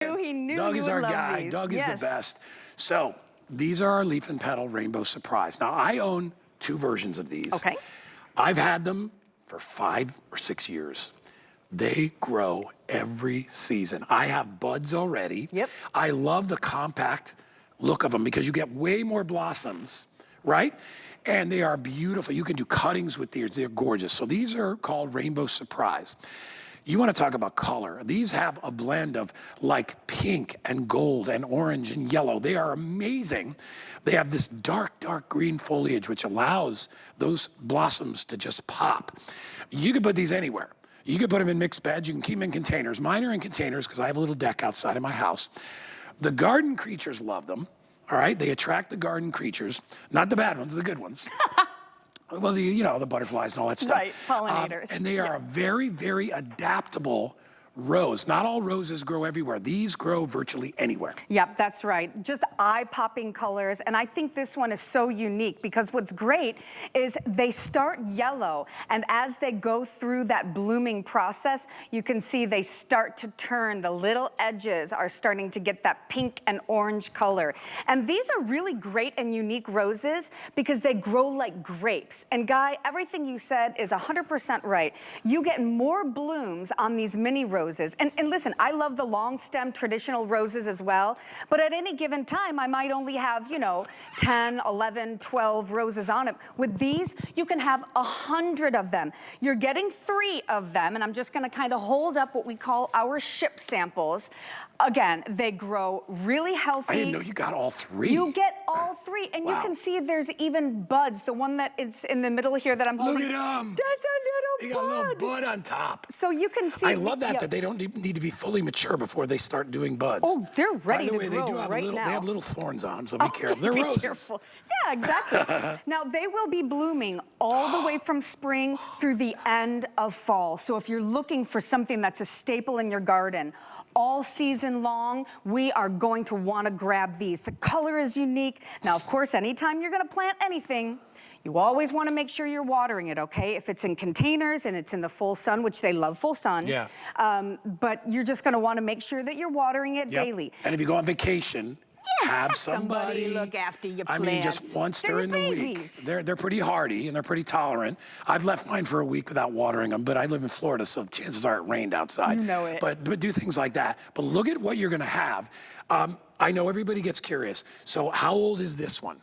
He knew Doug you is would our love guy. these. Doug is Yes. the best. So these are our leaf and petal rainbow surprise. Now I own 2 versions of these. Okay. I've had them for 5 or 6 years. They grow every season. I have buds already. Yep. I love the compact look of them because you get way more blossoms, right? And they are beautiful. You can do cuttings with these. They're gorgeous. So these are called Rainbow Surprise. You want to talk about color. These have a blend of like pink and gold and orange and yellow. They are amazing. They have this dark, dark green foliage, which allows those blossoms to just pop. You can put these anywhere. You can put them in mixed beds. You can keep them in containers. Mine are in containers because I have a little deck outside of my house. The garden creatures love them. All right, they attract the garden creatures, not the bad ones, the good ones. Well, the butterflies and all that stuff. Right, pollinators. And they are a very, very adaptable rose. Not all roses grow everywhere. These grow virtually anywhere. Yep, that's right. Just eye-popping colors. And I think this one is so unique because what's great is they start yellow. And as they go through that blooming process, you can see they start to turn. The little edges are starting to get that pink and orange color. And these are really great and unique roses because they grow like grapes. And Guy, everything you said is 100% right. You get more blooms on these mini roses. And listen, I love the long stem traditional roses as well, but at any given time, I might only have, 10, 11, 12 roses on it. With these, you can have 100 of them. You're getting 3 of them, and I'm just gonna kind of hold up what we call our ship samples. Again, they grow really healthy. I didn't know you got all 3. You get all 3, and Wow. you can see there's even buds. The one that is in the middle here that I'm holding. Look at them. That's a They little got a bud. little bud on top. So you can see. I love that, yeah. that they don't need to be fully mature before they start doing buds. Oh, they're ready By the to way, grow they do have right little, now. They have little thorns on them, so be careful. They're Be roses. careful. Yeah, exactly. Now, they will be blooming all the way from spring through the end of fall. So if you're looking for something that's a staple in your garden, all season long, we are going to want to grab these. The color is unique. Now, of course, anytime you're going to plant anything, you always want to make sure you're watering it, okay? If it's in containers and it's in the full sun, which they love full sun, Yeah. But you're just going to want to make sure that you're watering it daily. And if you go on vacation, have somebody look after your I mean, just plants. once They're during the babies. week. They're pretty hardy and they're pretty tolerant. I've left mine for a week without watering them, but I live in Florida, so chances are it rained outside. You know it. But do things like that. But look at what you're going to have. I know everybody gets curious. So how old is this one?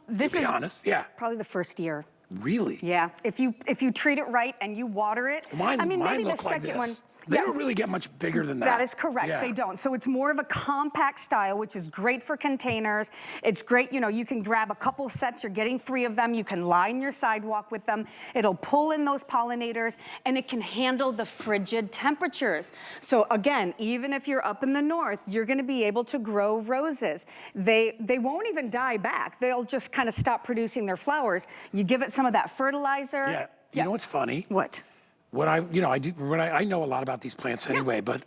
This To be is honest, yeah. probably the first year. Really? Yeah, if you treat it right and you water it. Mine maybe look the like second this. one. They yeah. don't really get much bigger than that. That is correct, Yeah. they don't. So it's more of a compact style, which is great for containers. It's great, you can grab a couple sets, you're getting 3 of them, you can line your sidewalk with them. It'll pull in those pollinators, and it can handle the frigid temperatures. So again, even if you're up in the north, you're gonna be able to grow roses. They won't even die back. They'll just kind of stop producing their flowers. You give it some of that fertilizer. Yeah. You know what's funny? What? What I know a lot about these plants anyway, but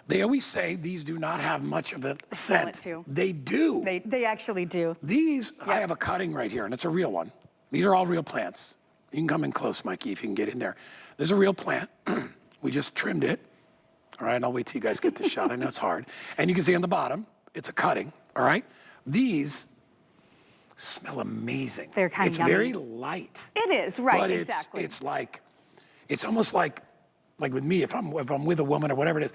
they always say these do not have much of a smell scent. it too. They do. They actually do. These, I have a cutting right here, and it's a real one. These are all real plants. You can come in close, Mikey, if you can get in there. This is a real plant. We just trimmed it. All right, I'll wait till you guys get this shot. I know it's hard. And you can see on the bottom, it's a cutting, all right? These smell amazing. They're kind of It's yummy. very light. It is, right, But exactly. it's almost like with me, if I'm with a woman or whatever it is,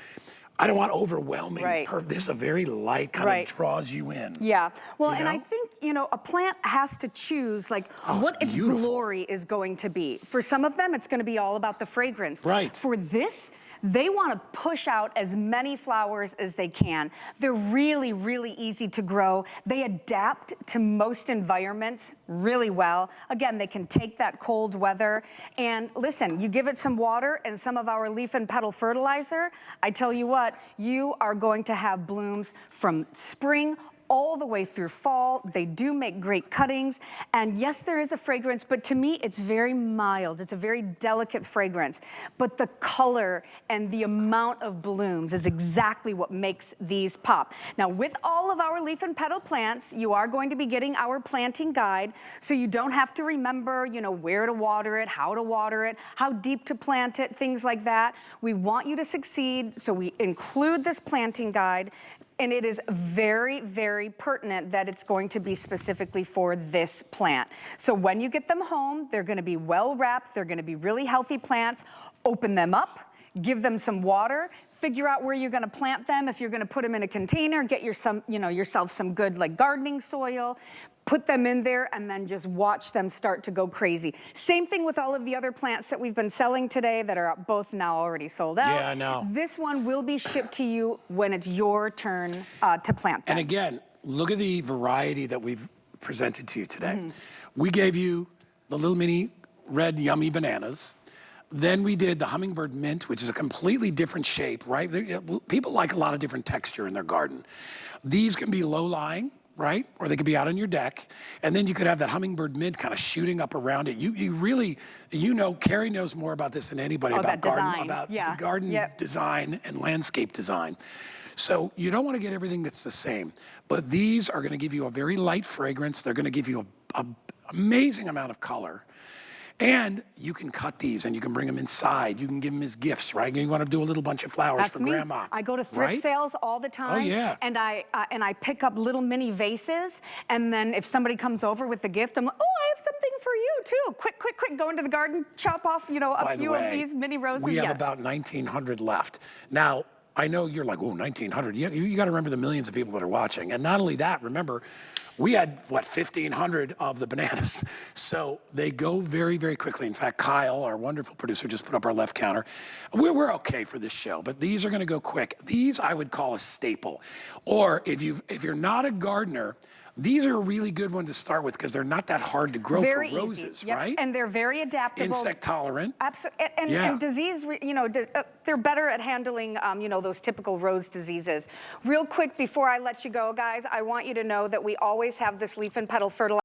I don't want overwhelming. Right. This is a very light, kind of draws you in. Yeah, well, You and I know? think, a plant has to choose what its beautiful. glory is going to be. For some of them, it's gonna be all about the fragrance. Right. For this, they wanna push out as many flowers as they can. They're really, really easy to grow. They adapt to most environments really well. Again, they can take that cold weather. And listen, you give it some water and some of our leaf and petal fertilizer, I tell you what, you are going to have blooms from spring all the way through fall. They do make great cuttings. And yes, there is a fragrance, but to me, it's very mild. It's a very delicate fragrance. But the color and the amount of blooms is exactly what makes these pop. Now, with all of our leaf and petal plants, you are going to be getting our planting guide, so you don't have to remember, you know, where to water it, how to water it, how deep to plant it, things like that. We want you to succeed, so we include this planting guide. And it is very, very pertinent that it's going to be specifically for this plant. So when you get them home, they're gonna be well wrapped, they're gonna be really healthy plants. Open them up, give them some water, figure out where you're gonna plant them. If you're gonna put them in a container, get yourself some good like gardening soil, put them in there, and then just watch them start to go crazy. Same thing with all of the other plants that we've been selling today that are both now already sold out. Yeah, I know. This one will be shipped to you when it's your turn to plant them. And again, look at the variety that we've presented to you today. We gave you the little mini red yummy bananas. Then we did the hummingbird mint, which is a completely different shape, right? People like a lot of different texture in their garden. These can be low-lying, right? Or they could be out on your deck. And then you could have that hummingbird mint kind of shooting up around it. You really, you know, Carrie knows more about this than anybody about garden, the garden design and landscape design. So you don't want to get everything that's the same, but these are going to give you a very light fragrance. They're going to give you an amazing amount of color. And you can cut these and you can bring them inside. You can give them as gifts, right? You want to do a little bunch of flowers for grandma. I go to thrift sales all the time. Oh, yeah. And I pick up little mini vases. And then if somebody comes over with a gift, I'm like, oh, I have something for you too. Quick, quick, quick, go into the garden, chop off, you know, a few of these mini roses. We have about 1,900 left. Now, I know you're like, oh, 1,900. You got to remember the millions of people that are watching. And not only that, remember, we had, what, 1,500 of the bananas. So they go very, very quickly. In fact, Kyle, our wonderful producer, just put up our left counter. We're okay for this show, but these are gonna go quick. These I would call a staple. Or if you're not a gardener, these are a really good one to start with because they're not that hard to grow for roses, right? And they're very adaptable. Insect tolerant. Absolutely. And disease, you know, they're better at handling, you know, those typical rose diseases. Real quick, before I let you go, guys, I want you to know that we always have this leaf and petal fertilizer